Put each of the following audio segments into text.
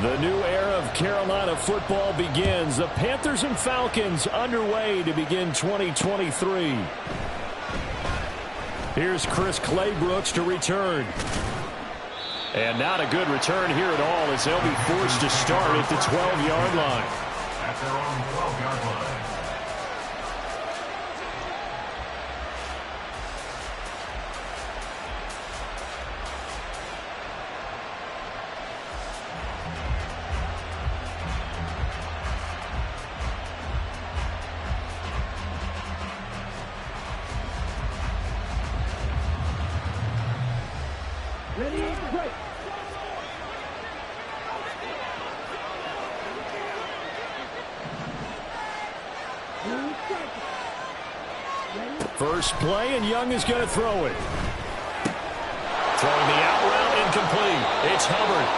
The new era of Carolina football begins. The Panthers and Falcons underway to begin 2023. Here's Chris Claybrooks to return. And not a good return here at all as they'll be forced to start at the 12-yard line. At their own 12-yard line. First play, and Young is going to throw it. Throwing the out route, incomplete. It's Hubbard.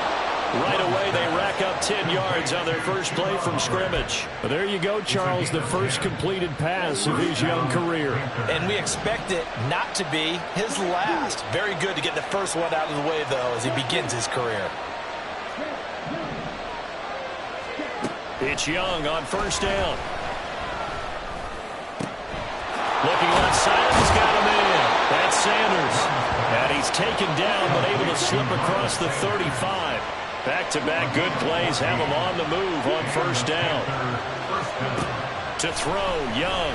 Right away, they rack up 10 yards on their first play from scrimmage. Well, there you go, Charles, the first completed pass of his young career. And we expect it not to be his last. Very good to get the first one out of the way, though, as he begins his career. It's Young on first down. Looking left side, he's got him in. That's Sanders. And he's taken down, but able to slip across the 35. Back-to-back good plays have him on the move on first down. To throw, Young.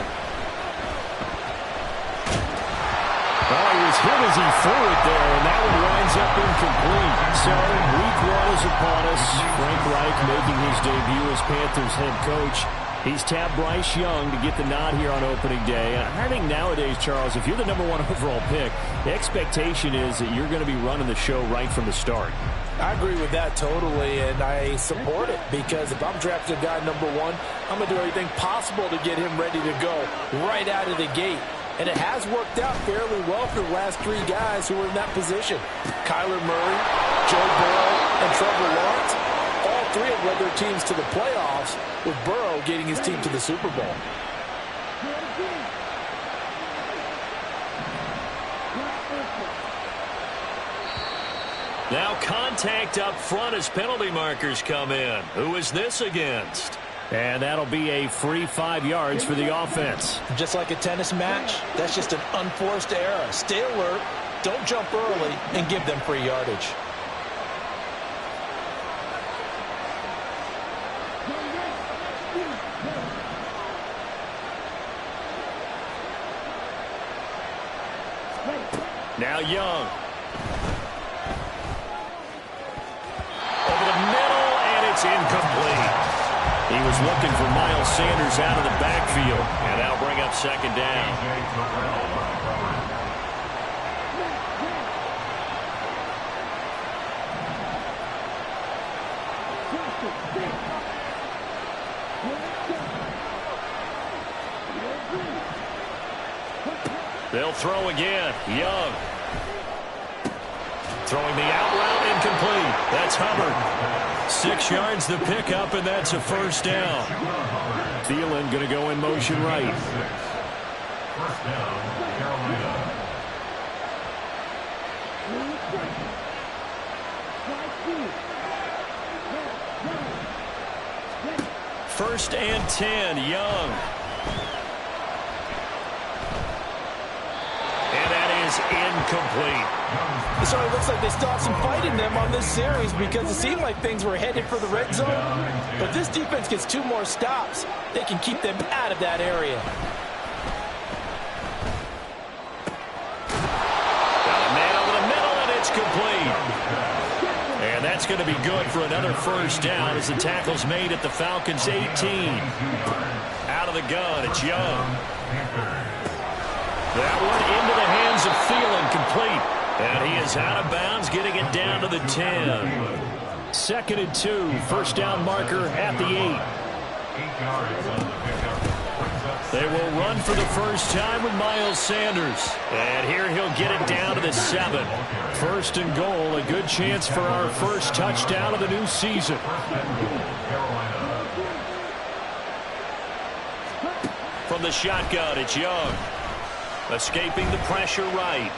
Oh, he was hit as he threw it there, and that one winds up incomplete. So, week one is upon us. Frank Reich making his debut as Panthers head coach. He's tapped Bryce Young to get the nod here on opening day. And I think nowadays, Charles, if you're the #1 overall pick, the expectation is that you're going to be running the show right from the start. I agree with that totally, and I support it because if I'm drafting a guy #1, I'm going to do everything possible to get him ready to go right out of the gate. And it has worked out fairly well for the last three guys who were in that position. Kyler Murray, Joe Burrow, and Trevor Lawrence. All three have led their teams to the playoffs, with Burrow getting his team to the Super Bowl. Now contact up front as penalty markers come in. Who is this against? And that'll be a free 5 yards for the offense. Just like a tennis match, that's just an unforced error. Stay alert, don't jump early, and give them free yardage. Now Young. Over the middle, and it's incomplete. He was looking for Miles Sanders out of the backfield, and that'll bring up second down. They'll throw again. Young. Throwing the out route, incomplete. That's Hubbard. 6 yards the pickup, and that's a first down. Thielen going to go in motion right. First down, Carolina. First and 10, Young. And that is incomplete. It certainly looks like they still have some fight in them on this series because it seemed like things were headed for the red zone. But this defense gets 2 more stops. They can keep them out of that area. Got a man over the middle, and it's complete. And that's going to be good for another first down as the tackle's made at the Falcons' 18. Out of the gun, it's Young. That one into the hands of Thielen, complete. And he is out of bounds, getting it down to the 10. Second and 2, first down marker at the 8. They will run for the first time with Miles Sanders. And here he'll get it down to the 7. First and goal, a good chance for our first touchdown of the new season. From the shotgun, it's Young. Escaping the pressure right.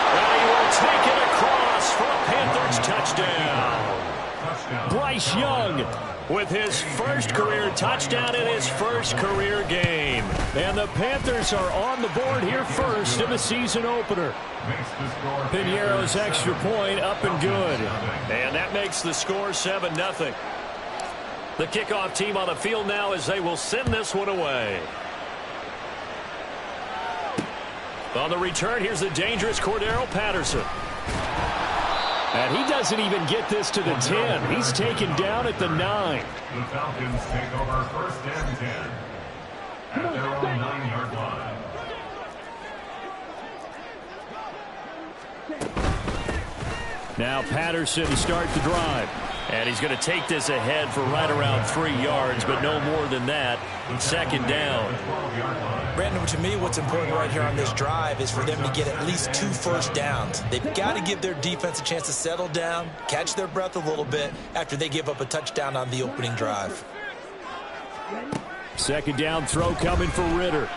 And he will take it Bryce Young with his first career touchdown in his first career game. And the Panthers are on the board here first in the season opener. Piñeiro's extra point up and good. And that makes the score 7-0. The kickoff team on the field now as they will send this one away. On the return, here's the dangerous Cordero Patterson. And he doesn't even get this to the 10. He's taken down at the 9. The Falcons take over first and 10 at their own 9-yard line. Now Patterson to start the drive. And he's going to take this ahead for right around 3 yards, but no more than that. Second down. Brandon, to me, what's important right here on this drive is for them to get at least 2 first downs. They've got to give their defense a chance to settle down, catch their breath a little bit after they give up a touchdown on the opening drive. Second down throw coming for Ritter.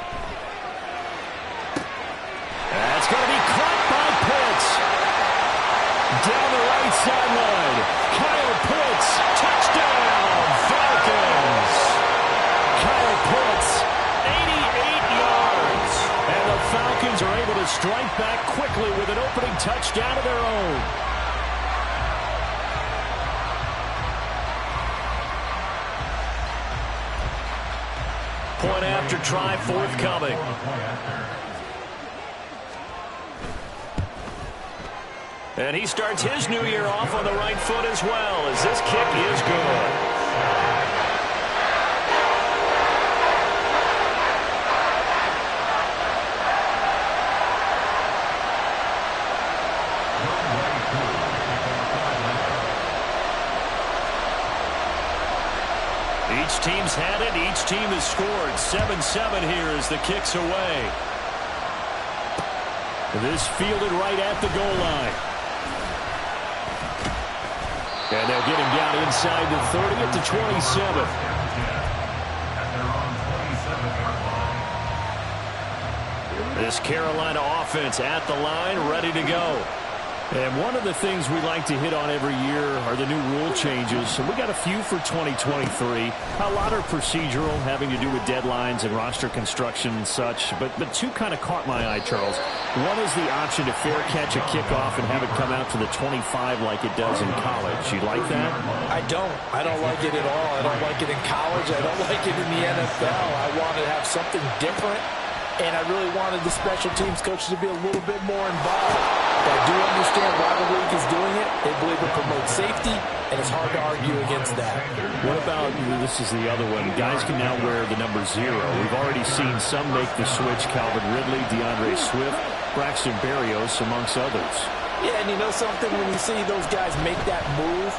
That's going to be caught by Pitts. Down the right sideline. Kyle Pitts, touchdown, Falcons. Kyle Pitts, 88 yards. And the Falcons are able to strike back quickly with an opening touchdown of their own. Point after try forthcoming. And he starts his new year off on the right foot as well, as this kick is good. Each team's had it. Each team has scored. 7-7 here as the kick's away. This fielded right at the goal line. And they'll get him down inside the 30 at the 27. This Carolina offense at the line, ready to go. And one of the things we like to hit on every year are the new rule changes. So we got a few for 2023. A lot are procedural, having to do with deadlines and roster construction and such. But two kind of caught my eye, Charles. One is the option to fair catch a kickoff and have it come out to the 25 like it does in college. You like that? I don't. I don't like it at all. I don't like it in college. I don't like it in the NFL. I want to have something different. And I really wanted the special teams coaches to be a little bit more involved. But I do understand why the league is doing it. They believe it promotes safety, and it's hard to argue against that. What about, this is the other one, guys can now wear the number 0. We've already seen some make the switch, Calvin Ridley, DeAndre Swift, Braxton Berrios, amongst others. Yeah, and you know something, when you see those guys make that move,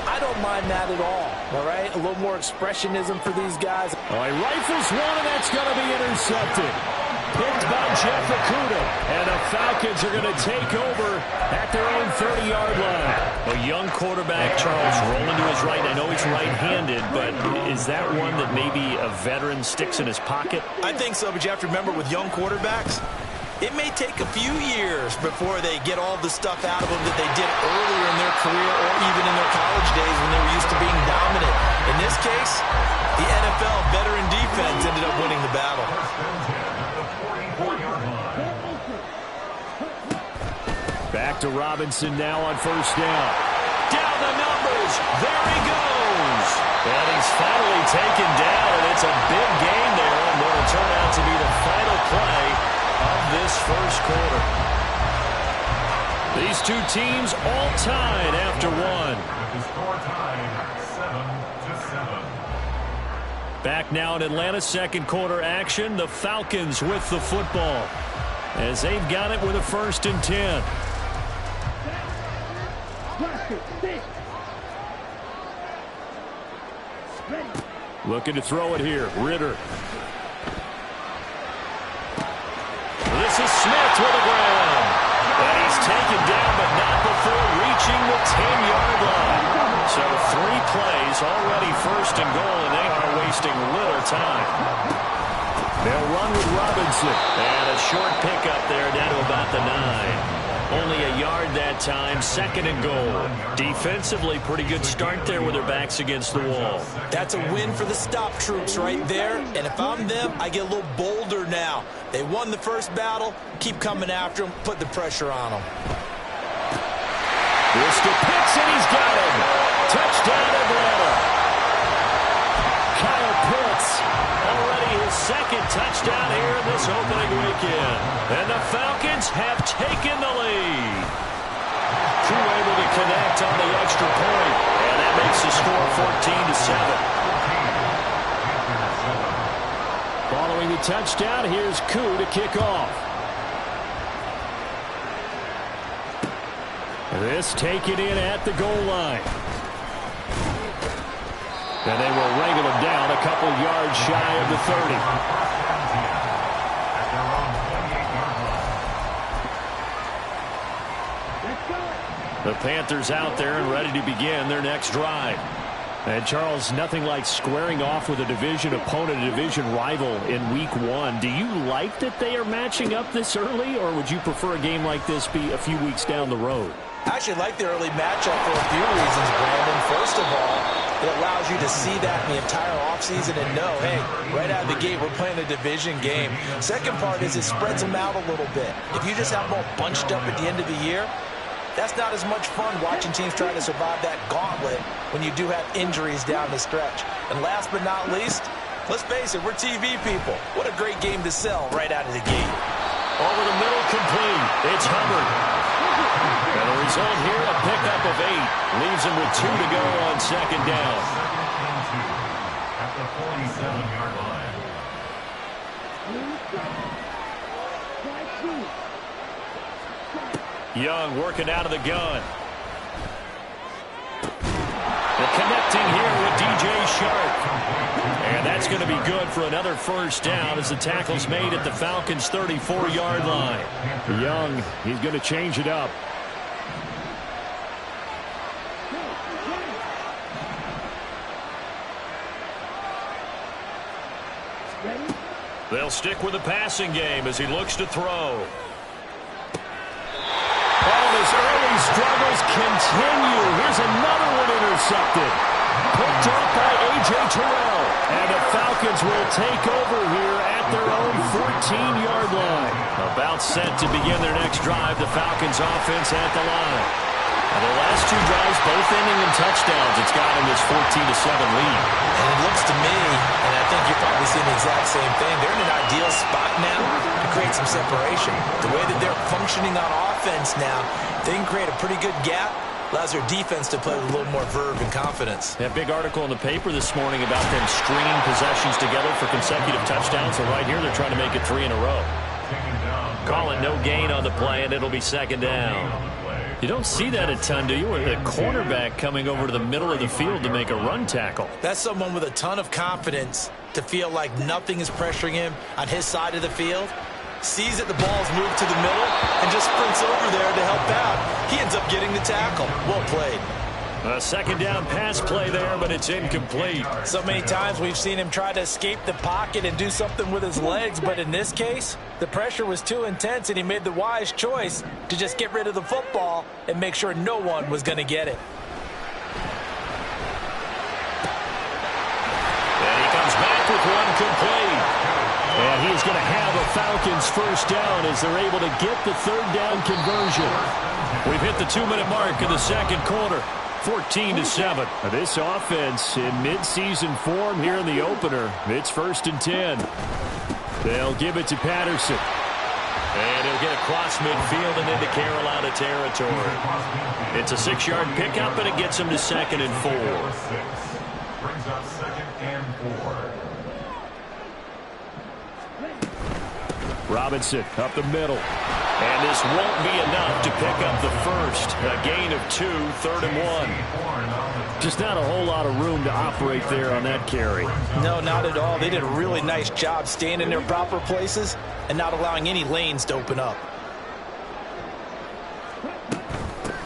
I don't mind that at all right? A little more expressionism for these guys. All right, rifles one, and that's going to be intercepted. Picked by Jeff Okudah. And the Falcons are going to take over at their own 30-yard line. A young quarterback, Charles, rolling to his right. I know he's right-handed, but is that one that maybe a veteran sticks in his pocket? I think so, but you have to remember with young quarterbacks, it may take a few years before they get all the stuff out of them that they did earlier in their career or even in their college days when they were used to being dominant. In this case, the NFL veteran defense ended up winning the battle. Back to Robinson now on first down. Down the numbers. There he goes. And he's finally taken down, and it's a big gain there, and will turn out to be the final play of this first quarter. These two teams all tied after one. The score tied 7-7. Back now in Atlanta, second quarter action. The Falcons with the football as they've got it with a 1st and 10. Looking to throw it here. Ritter. This is Smith with a grab. And he's taken down, but not before reaching the 10-yard line. So 3 plays, already 1st and goal, and they are wasting little time. They'll run with Robinson. And a short pickup there down to about the 9. Only a yard that time. 2nd and goal. Defensively, pretty good start there with their backs against the wall. That's a win for the stop troops right there. And if I'm them, I get a little bolder now. They won the first battle. Keep coming after them. Put the pressure on them. This to Pitts, and he's got him. Touchdown, Atlanta. Kyle Pitts, already his 2nd touchdown here in this opening weekend. And the Falcons have taken the lead. Crew able to connect on the extra point, and that makes the score 14-7. Following the touchdown, here's Koo to kick off. This taken in at the goal line. And they will wrangle him down a couple yards shy of the 30. The Panthers out there and ready to begin their next drive. And Charles, nothing like squaring off with a division opponent, a division rival in week 1. Do you like that they are matching up this early, or would you prefer a game like this be a few weeks down the road? I actually like the early matchup for a few reasons, Brandon. First of all, it allows you to see that in the entire offseason and know, hey, right out of the gate, we're playing a division game. Second part is it spreads them out a little bit. If you just have them all bunched up at the end of the year, that's not as much fun watching teams try to survive that gauntlet when you do have injuries down the stretch. And last but not least, let's face it, we're TV people. What a great game to sell right out of the gate. Over the middle, complete. It's Hubbard. And the result here, a pickup of 8. Leaves him with 2 to go on 2nd down. At the 47-yard line. Young working out of the gun. They're connecting here with DJ Shark. And that's going to be good for another first down as the tackle's made at the Falcons' 34-yard line. Young, he's going to change it up. They'll stick with the passing game as he looks to throw. Oh, his early struggles continue. Here's another one intercepted. Picked up by A.J. Terrell. And the Falcons will take over here at their own 14-yard line. About set to begin their next drive. The Falcons offense at the line. And their last 2 drives, both ending in touchdowns. It's got them this 14-7 lead. And it looks to me, and I think you're probably seeing the exact same thing, they're in an ideal spot now to create some separation. The way that they're functioning on offense now, they can create a pretty good gap. Allows their defense to play with a little more verve and confidence. That big article in the paper this morning about them stringing possessions together for consecutive touchdowns. So right here, they're trying to make it 3 in a row. Call it no gain on the play, and it'll be 2nd down. You don't see that a ton, do you? With a cornerback coming over to the middle of the field to make a run tackle. That's someone with a ton of confidence to feel like nothing is pressuring him on his side of the field. Sees that the ball's moved to the middle and just sprints over there to help out. He ends up getting the tackle. Well played. A 2nd down pass play there, but it's incomplete. So many times we've seen him try to escape the pocket and do something with his legs, but in this case, the pressure was too intense and he made the wise choice to just get rid of the football and make sure no one was going to get it. And he comes back with one complete. And he's going to have a Falcons first down as they're able to get the 3rd down conversion. We've hit the 2-minute mark in the 2nd quarter. 14-7. This offense in midseason form here in the opener. It's 1st and 10. They'll give it to Patterson. And he'll get across midfield and into Carolina territory. It's a 6-yard pickup, and it gets him to 2nd and 4. Brings up 2nd and 4. Robinson up the middle. And this won't be enough to pick up the first. A gain of 2, 3rd and 1. Just not a whole lot of room to operate there on that carry. No, not at all. They did a really nice job staying in their proper places and not allowing any lanes to open up.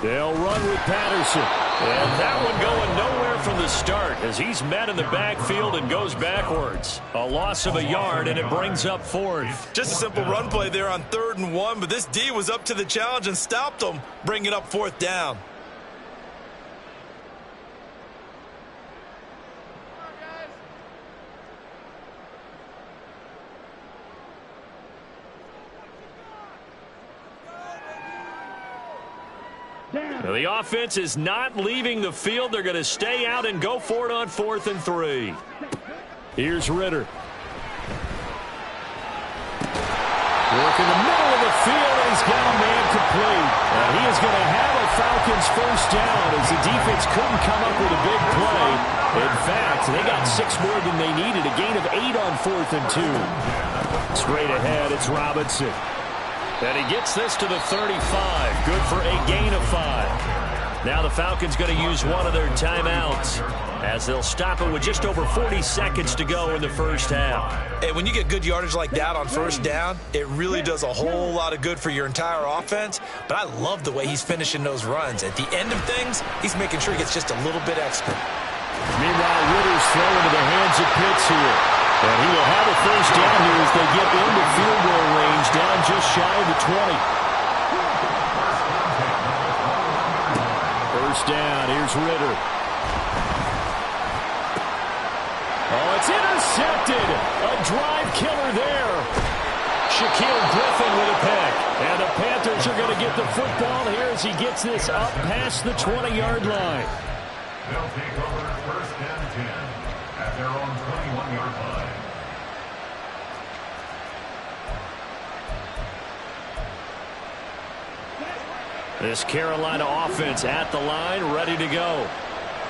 They'll run with Patterson. And that one going nowhere from the start as he's met in the backfield and goes backwards. A loss of a yard, and it brings up fourth. Just a simple run play there on 3rd and 1, but this D was up to the challenge and stopped him, bringing up 4th down. Now the offense is not leaving the field. They're going to stay out and go for it on 4th and 3. Here's Ritter. Work in the middle of the field. He's got a man complete. And he is going to have a Falcons first down as the defense couldn't come up with a big play. In fact, they got 6 more than they needed. A gain of 8 on 4th and 2. Straight ahead, it's Robinson. And he gets this to the 35. Good for a gain of 5. Now the Falcons going to use one of their timeouts as they'll stop it with just over 40 seconds to go in the first half. Hey, when you get good yardage like that on first down, it really does a whole lot of good for your entire offense. But I love the way he's finishing those runs. At the end of things, he's making sure he gets just a little bit extra. Meanwhile, Ritter's thrown into the hands of Pitts here. And he will have a first down here as they get into field goal range, down just shy of the 20. First down, here's Ritter. Oh, it's intercepted. A drive killer there. Shaquille Griffin with a pick. And the Panthers are going to get the football here as he gets this up past the 20-yard line. They'll take over 1st and 10 at their own 21-yard line. This Carolina offense at the line, ready to go.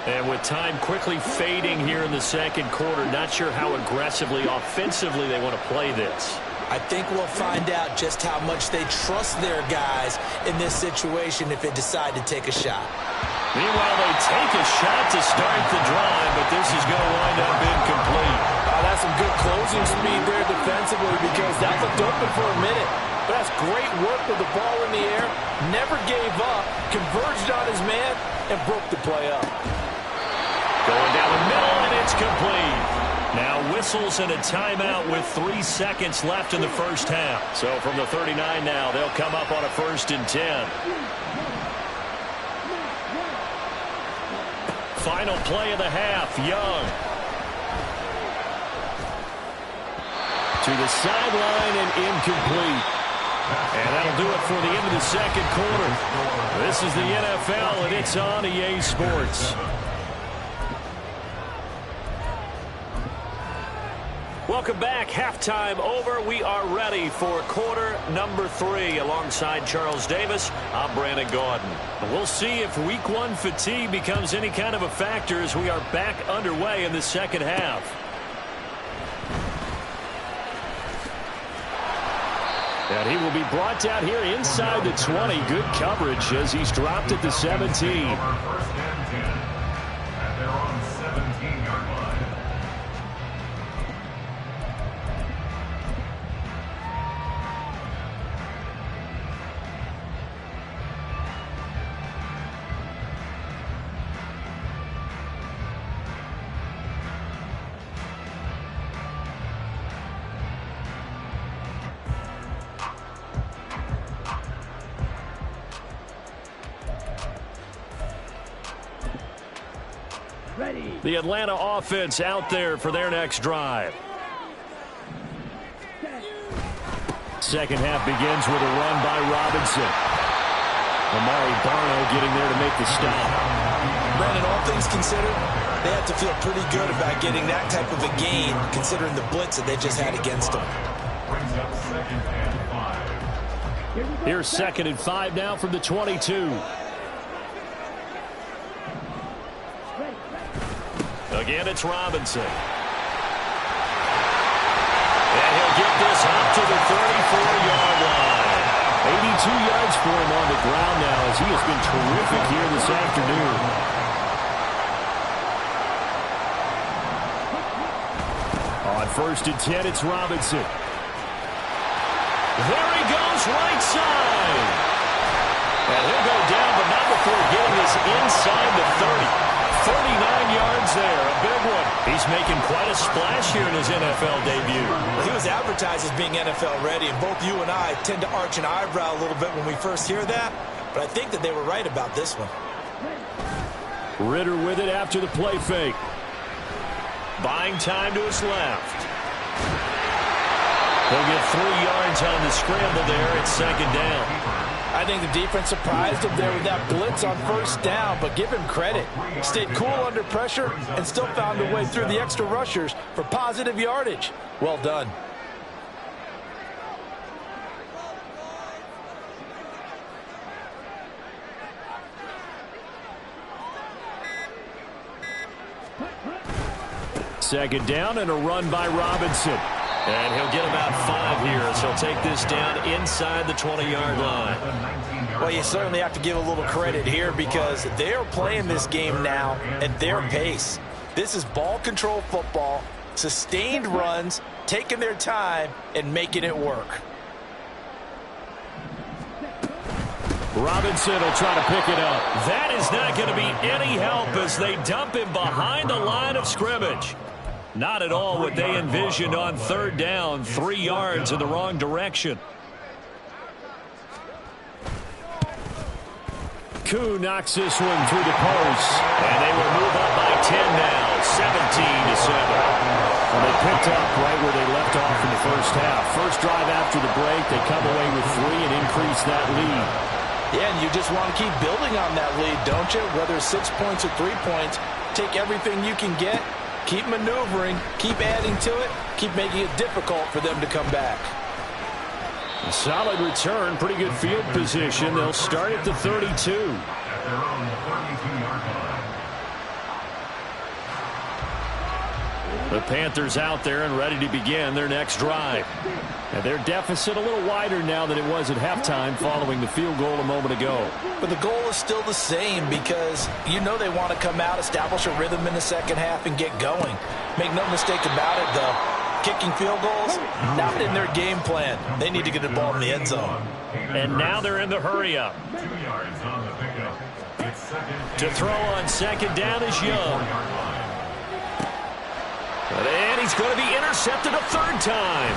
And with time quickly fading here in the second quarter, not sure how aggressively, offensively they want to play this. I think we'll find out just how much they trust their guys in this situation if they decide to take a shot. Meanwhile, they take a shot to start the drive, but this is going to wind up incomplete. That's some good closing speed there defensively because that looked open for a minute. But that's great work with the ball in the air. Never gave up, converged on his man, and broke the play up. Going down the middle, and it's complete. Now whistles and a timeout with 3 seconds left in the first half. So from the 39 now, they'll come up on a 1st and 10. Final play of the half, Young. To the sideline and incomplete. And that'll do it for the end of the second quarter. This is the NFL, and it's on EA Sports. Welcome back. Halftime over. We are ready for quarter number 3. Alongside Charles Davis, I'm Brandon Gaudin. We'll see if week 1 fatigue becomes any kind of a factor as we are back underway in the second half. And he will be brought down here inside the 20. Good coverage as he's dropped at the 17. 1st and 10 at their own 17-yard line. The Atlanta offense out there for their next drive. Second half begins with a run by Robinson. Amari Barno getting there to make the stop. Brandon, all things considered, they have to feel pretty good about getting that type of a gain, considering the blitz that they just had against them. Brings up 2nd and 5. Here's 2nd and 5 now from the 22. Again, it's Robinson. And he'll get this up to the 34-yard line. 82 yards for him on the ground now as he has been terrific here this afternoon. On 1st and 10, it's Robinson. There he goes, right side. And he'll go down, but not before getting this inside the 30. 39 yards he's making quite a splash here in his NFL debut. Well, he was advertised as being NFL ready, and both you and I tend to arch an eyebrow a little bit when we first hear that, but I think that they were right about this one. Ritter with it after the play fake. Buying time to his left. He'll get 3 yards on the scramble there. It's second down. I think the defense surprised him there with that blitz on first down, but give him credit. Stayed cool under pressure and still found a way through the extra rushers for positive yardage. Well done. Second down and a run by Robinson. And he'll get about 5 here as he'll take this down inside the 20-yard line. Well, you certainly have to give a little credit here because they're playing this game now at their pace. This is ball control football, sustained runs, taking their time, and making it work. Robinson will try to pick it up. That is not going to be any help as they dump him behind the line of scrimmage. Not at all what they envisioned on third down. 3 yards in the wrong direction. Koo knocks this one through the post. And they will move up by 10 now. 17-7. And they picked up right where they left off in the first half. First drive after the break, they come away with 3 and increase that lead. Yeah, and you just want to keep building on that lead, don't you? Whether it's 6 points or 3 points, take everything you can get. Keep maneuvering, keep adding to it, keep making it difficult for them to come back. A solid return, pretty good field position. They'll start at the 32. At their own 32-yard line. The Panthers out there and ready to begin their next drive. And their deficit a little wider now than it was at halftime following the field goal a moment ago. But the goal is still the same because you know they want to come out, establish a rhythm in the second half, and get going. Make no mistake about it, though. Kicking field goals, not in their game plan. They need to get the ball in the end zone. And now they're in the hurry-up. 2 yards on the pickup. It's second. To throw on second down is Young. And he's going to be intercepted a third time.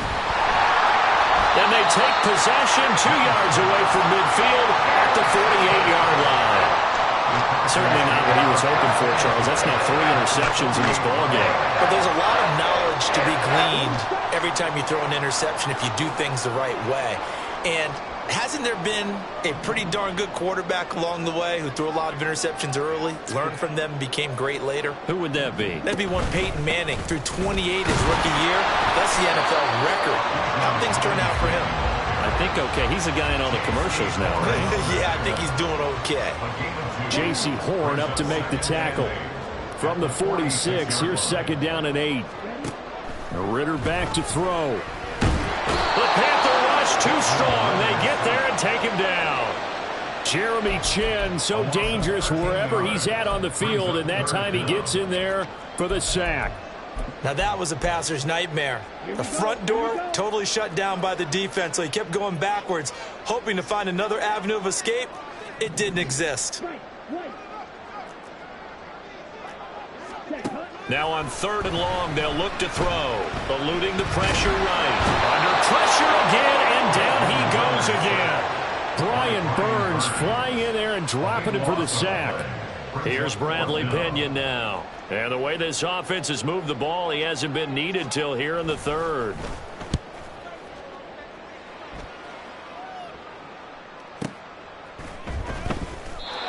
And they take possession 2 yards away from midfield at the 48-yard line. Certainly not what he was hoping for, Charles. That's now 3 interceptions in this ballgame. But there's a lot of knowledge to be gleaned every time you throw an interception if you do things the right way. And hasn't there been a pretty darn good quarterback along the way who threw a lot of interceptions early, learned from them, became great later? Who would that be? That'd be one Peyton Manning. Threw 28 his rookie year. That's the NFL record. How things turn out for him? I think okay. He's a guy in all the commercials now, right? Yeah, I think he's doing okay. J.C. Horn up to make the tackle. From the 46, here's second down and 8. Ritter back to throw. The Panther rush too strong. They get there and take him down. Jeremy Chinn, so dangerous wherever he's at on the field, and that time he gets in there for the sack. Now that was a passer's nightmare. The front door totally shut down by the defense, so he kept going backwards, hoping to find another avenue of escape. It didn't exist. Now on third and long, they'll look to throw. Eluding the pressure right. Under pressure again, and down he goes again. Brian Burns flying in there and dropping it for the sack. Here's Bradley Pinion now. And the way this offense has moved the ball, he hasn't been needed till here in the third.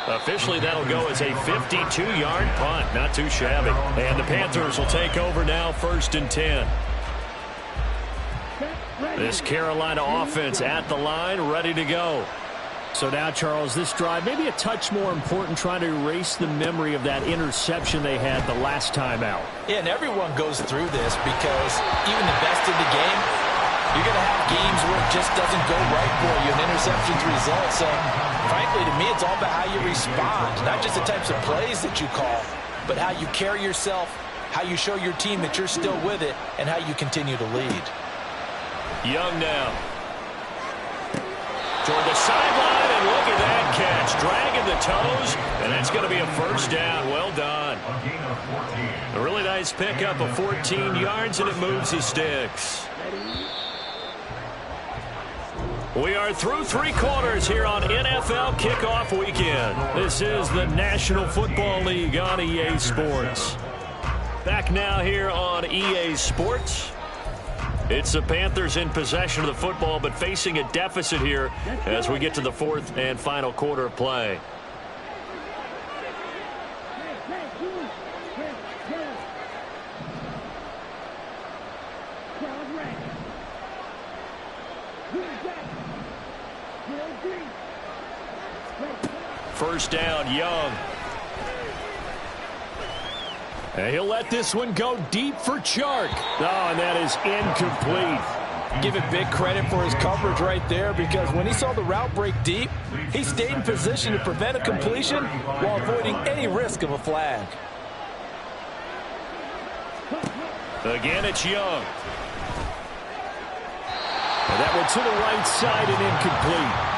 Officially, that'll go as a 52-yard punt. Not too shabby. And the Panthers will take over now, 1st and 10. This Carolina offense at the line, ready to go. So now, Charles, this drive maybe a touch more important, trying to erase the memory of that interception they had the last time out. Yeah, and everyone goes through this because even the best in the game, you're going to have games where it just doesn't go right for you, and interceptions result. So, frankly, to me, it's all about how you respond, not just the types of plays that you call, but how you carry yourself, how you show your team that you're still with it, and how you continue to lead. Young now. Toward the sideline, and look at that catch. Dragging the toes, and that's going to be a first down. Well done. A gain of 14. A really nice pickup of 14 yards, and it moves the sticks. We are through 3 quarters here on NFL Kickoff Weekend. This is the National Football League on EA Sports. Back now here on EA Sports. It's the Panthers in possession of the football, but facing a deficit here as we get to the 4th and final quarter of play. First down, Young. And he'll let this one go deep for Chark. Oh, and that is incomplete. Give it big credit for his coverage right there, because when he saw the route break deep, he stayed in position to prevent a completion while avoiding any risk of a flag. Again, it's Young. And that one to the right side and incomplete.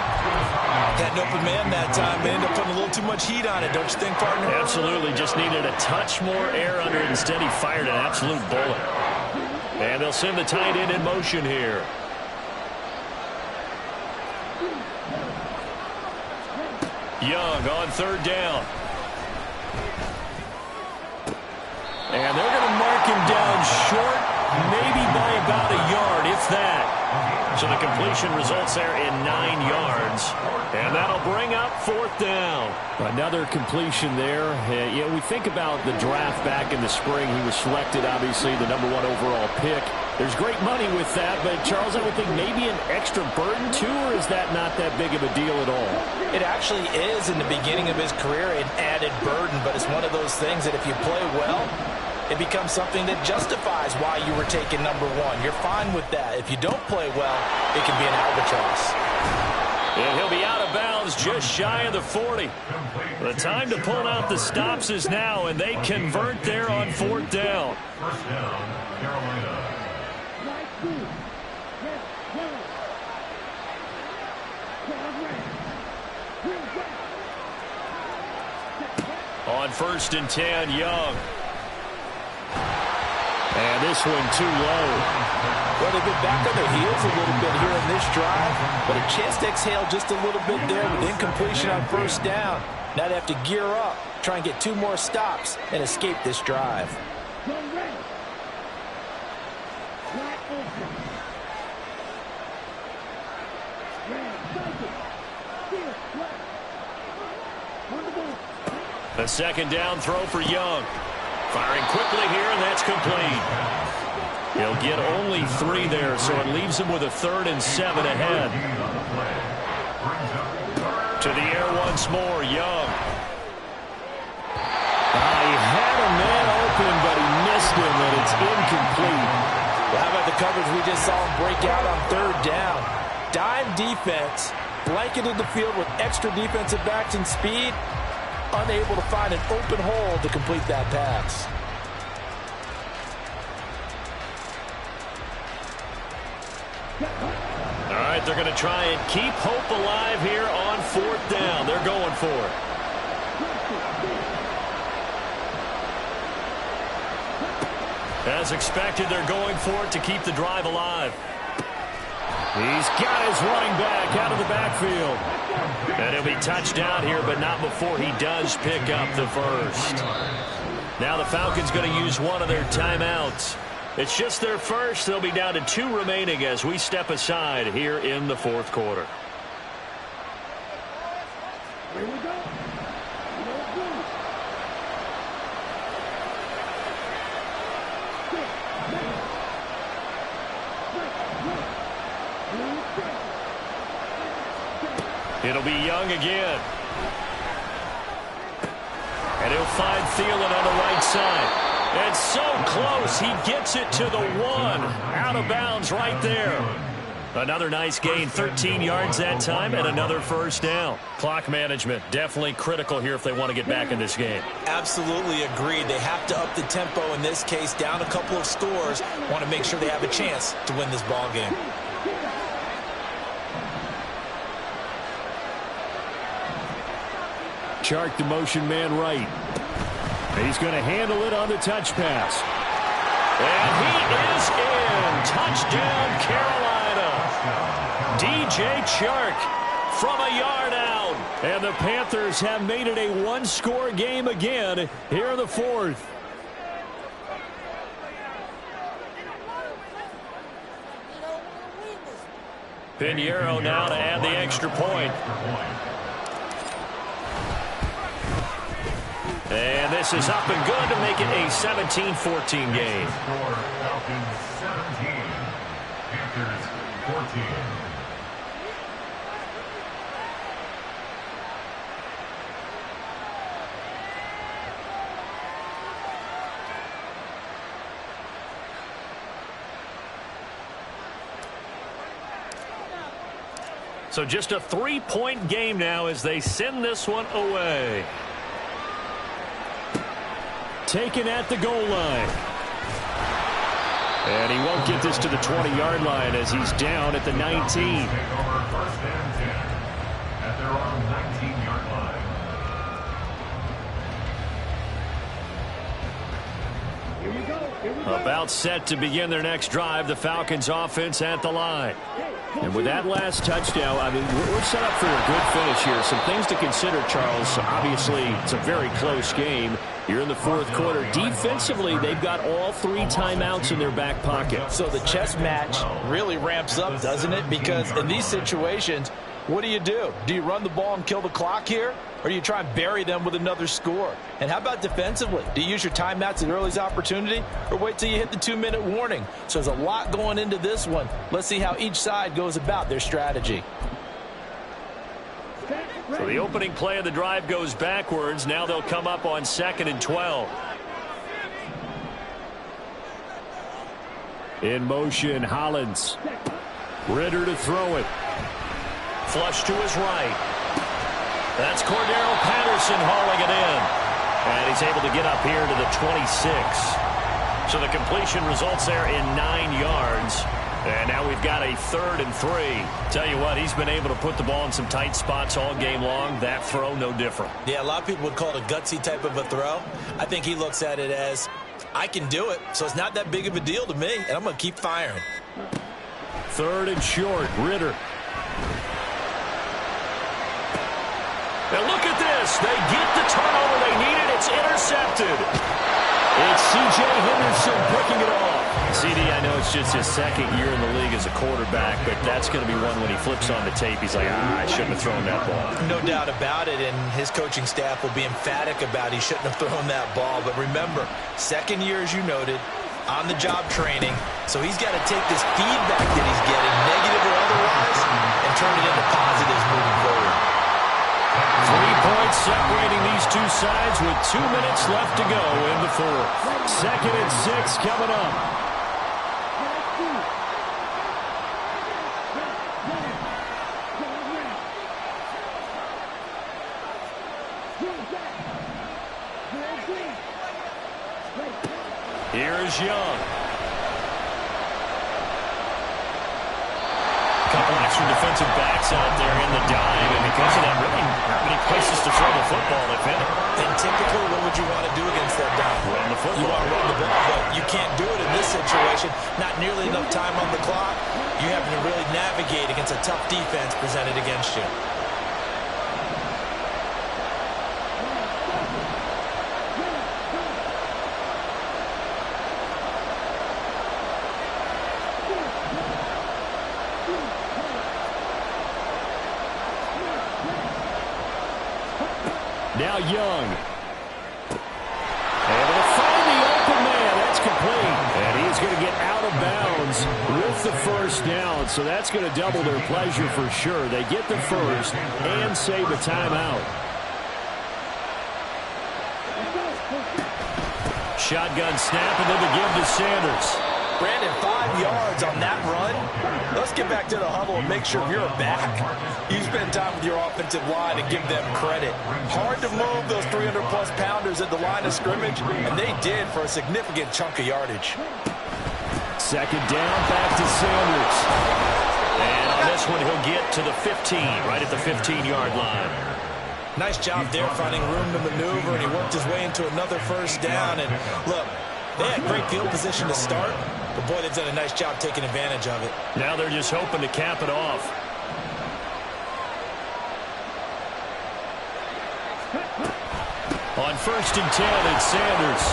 Had an open man that time. They ended up putting a little too much heat on it, don't you think, partner? Absolutely. Just needed a touch more air under it. Instead, he fired an absolute bullet. And they'll send the tight end in motion here. Young on 3rd down. And they're going to mark him down short, maybe by about a yard, if that. So the completion results there in 9 yards. And that'll bring up 4th down. Another completion there. You know, we think about the draft back in the spring. He was selected, obviously, the #1 overall pick. There's great money with that, but Charles, I would think maybe an extra burden too, or is that not that big of a deal at all? It actually is in the beginning of his career an added burden, but it's one of those things that if you play well, it becomes something that justifies why you were taken #1. You're fine with that. If you don't play well, it can be an albatross. And he'll be out of bounds just shy of the 40. The time to pull out the stops is now, and they convert there on 4th down. First down, Carolina. On 1st and 10, Young. And this one too low. Well, they've been back on their heels a little bit here in this drive, but a chance to exhale just a little bit there with incompletion on 1st down. Now they have to gear up, try and get 2 more stops, and escape this drive. A 2nd down throw for Young. Firing quickly here, and that's complete. He'll get only 3 there, so it leaves him with a 3rd and 7 ahead. To the air once more, Young. He had a man open, but he missed him, and it's incomplete. Well, how about the coverage we just saw him break out on 3rd down? Dime defense, blanketed the field with extra defensive backs and speed, unable to find an open hole to complete that pass. All right, they're going to try and keep hope alive here on 4th down. They're going for it. As expected, they're going for it to keep the drive alive. He's got his running back out of the backfield. And he'll be touchdown here, but not before he does pick up the 1st. Now the Falcons going to use one of their timeouts. It's just their first. They'll be down to 2 remaining as we step aside here in the 4th quarter. Here we go. It'll be Young again. And he'll find Thielen on the right side. And so close, he gets it to the 1. Out of bounds right there. Another nice gain, 13 yards that time, and another 1st down. Clock management, definitely critical here if they want to get back in this game. Absolutely agreed. They have to up the tempo in this case, down a couple of scores. Want to make sure they have a chance to win this ball game. Chark, the motion man right. He's going to handle it on the touch pass. And he is in. Touchdown, Carolina. DJ Chark from a yard out. And the Panthers have made it a one-score game again here in the fourth. Pinheiro now to add the extra point. And this is up and good to make it a 17-14 game. Falcons 17, Panthers 14. So just a 3-point game now as they send this one away. Taken at the goal line. And he won't get this to the 20-yard line as he's down at the 19. Take over first and 10 at their own 19-yard line. About set to begin their next drive, the Falcons offense at the line. And with that last touchdown, I mean, we're set up for a good finish here. Some things to consider, Charles. Obviously, it's a very close game. You're in the fourth quarter. Defensively, they've got all 3 timeouts in their back pocket. So the chess match really ramps up, doesn't it? Because in these situations, what do? Do you run the ball and kill the clock here? Or do you try and bury them with another score? And how about defensively? Do you use your timeouts at earliest opportunity or wait till you hit the 2-minute warning? So there's a lot going into this one. Let's see how each side goes about their strategy. So the opening play of the drive goes backwards. Now they'll come up on 2nd and 12. In motion, Hollins. Ritter to throw it. Flush to his right. That's Cordero Patterson hauling it in. And he's able to get up here to the 26. So the completion results there in 9 yards. And now we've got a 3rd and 3. Tell you what, he's been able to put the ball in some tight spots all game long. That throw, no different. Yeah, a lot of people would call it a gutsy type of a throw. I think he looks at it as, I can do it, so it's not that big of a deal to me, and I'm going to keep firing. 3rd and short, Ritter. Now look at this. They get the turnover they needed. It's intercepted. It's C.J. Henderson picking it off. CD, I know it's just his 2nd year in the league as a quarterback, but that's going to be one when he flips on the tape. He's like, I shouldn't have thrown that ball. No doubt about it, and his coaching staff will be emphatic about he shouldn't have thrown that ball. But remember, 2nd year, as you noted, on-the-job training, so he's got to take this feedback that he's getting, negative or otherwise, and turn it into positives moving forward. 3 points separating these two sides with 2 minutes left to go in the fourth. 2nd and 6 coming up. Here's Young. Couple extra defensive backs out there in the dive, and because of that, really not many places to throw the football, if any. And typically, what would you want to do against that dive? Run the football. You want to run the ball, but you can't do it in this situation. Not nearly enough time on the clock. You have to really navigate against a tough defense presented against you. Now Young. Able to find the open man. That's complete. And he's going to get out of bounds with the first down. So that's going to double their pleasure for sure. They get the first and save a timeout. Shotgun snap and then the give to Sanders. Brandon, 5 yards on that run. Let's get back to the huddle and make sure you're back. You spend time with your offensive line and give them credit. Hard to move those 300-plus pounders at the line of scrimmage, and they did for a significant chunk of yardage. 2nd down, back to Sanders. And on this one, he'll get to the 15, right at the 15-yard line. Nice job there finding room to maneuver, and he worked his way into another first down. And look, they had great field position to start, but boy, they've done a nice job taking advantage of it. Now they're just hoping to cap it off. On 1st and 10, it's Sanders.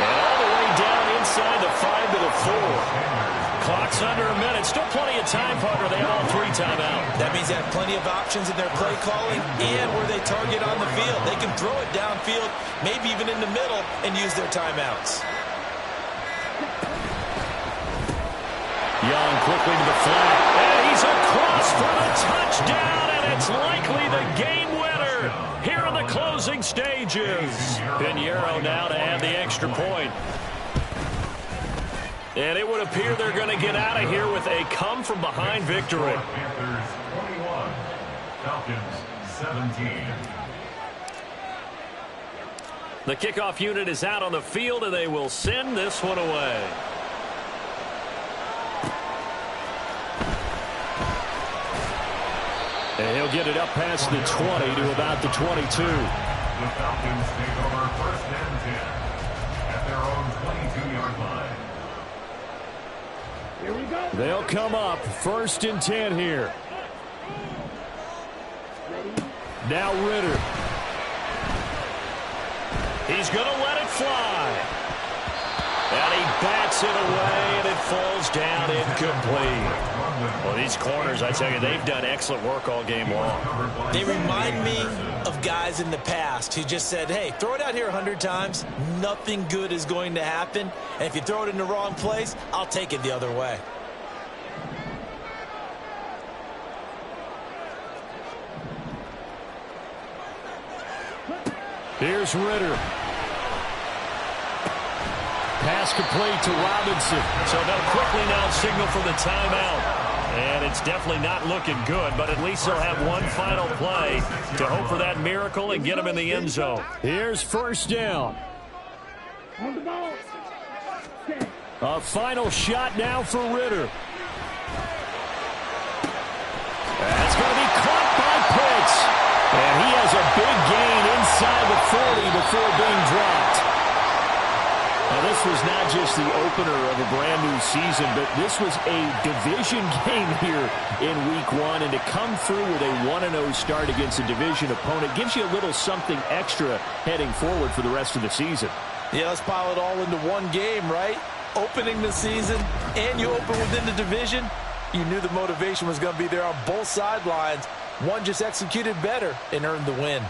And all the way down inside the 5 to the 4. Clock's under a minute. Still plenty of time, partner. They have all 3 timeouts. That means they have plenty of options in their play calling and where they target on the field. They can throw it downfield, maybe even in the middle, and use their timeouts. Young quickly to the flat. And he's across for the touchdown, and it's likely the game winner here in the closing stages. Pinheiro now to add the extra point. And it would appear they're going to get out of here with a come-from-behind victory. Panthers 21, Falcons 17. The kickoff unit is out on the field, and they will send this one away. And he'll get it up past the 20 to about the 22. The Falcons take over 1st and 10 at their own 22-yard line. They'll come up 1st and 10 here. Now Ritter. He's going to let it fly. And he bats it away, and it falls down incomplete. Well, these corners, I tell you, they've done excellent work all game long. They remind me of guys in the past who just said, hey, throw it out here 100 times. Nothing good is going to happen. And if you throw it in the wrong place, I'll take it the other way. Here's Ritter. Pass complete to Robinson. So they'll quickly now signal for the timeout. And it's definitely not looking good, but at least they'll have one final play to hope for that miracle and get them in the end zone. Here's 1st down. A final shot now for Ritter. That's going to be caught by Pitts. And he has a big gain inside the 40 before being dropped. Now, this was not just the opener of a brand-new season, but this was a division game here in Week 1. And to come through with a 1-0 start against a division opponent gives you a little something extra heading forward for the rest of the season. Yeah, let's pile it all into one game, right? Opening the season, and you open within the division. You knew the motivation was going to be there on both sidelines. One just executed better and earned the win.